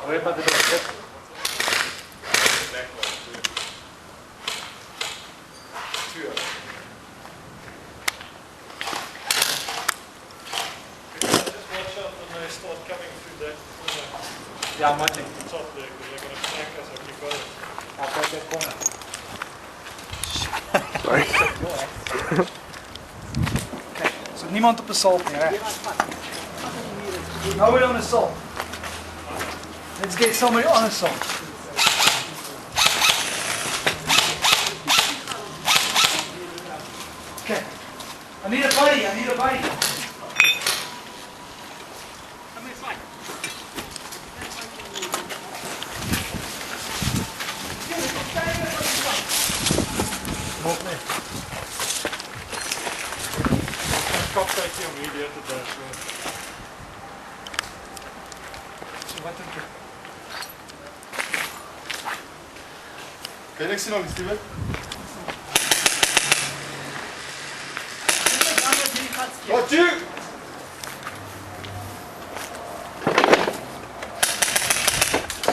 Voy para atrás. Yeah, I'm watching. Top there, because they're going to smack us if you got it. I'll take that corner. Sorry. Okay, so niemand op assault meer, hè? Nobody on assault. Let's get somebody on assault. Okay. I need a buddy, I need a buddy. Kop kijk je om hier te doen. Wat denk je? Kan ik zien nog eens, Steven? Got you!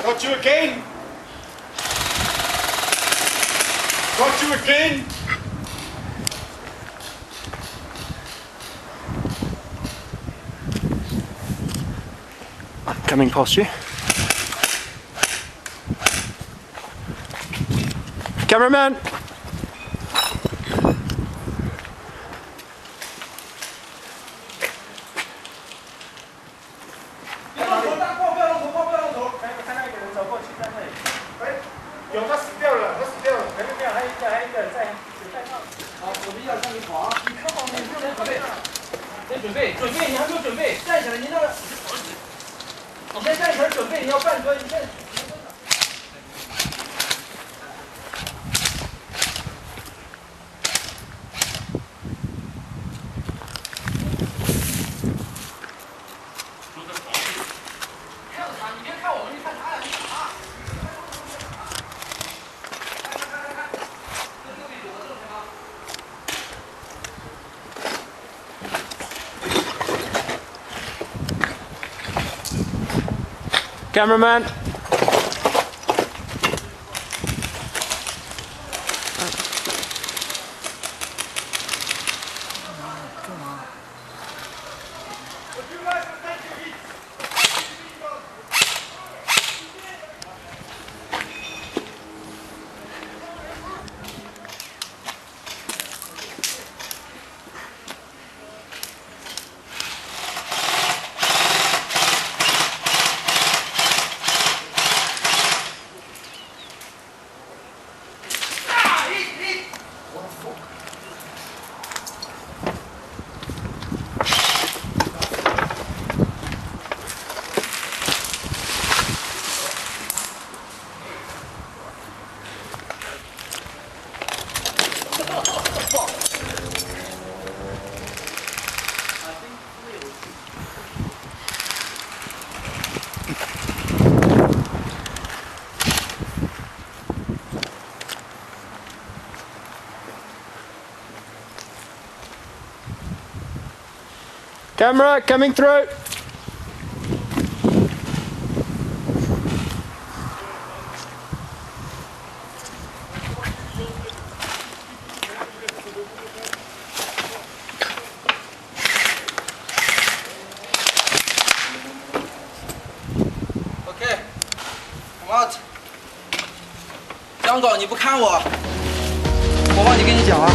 Got you again! Got you again! Coming past you. Cameraman!准备，你还没有准备，站起来，你那个，你先站起来准备，你要半蹲，你先。看他，你别看我们，你看他俩，你看他。Cameraman! Camera coming through. 张狗，你不看我，我忘记跟你讲啊。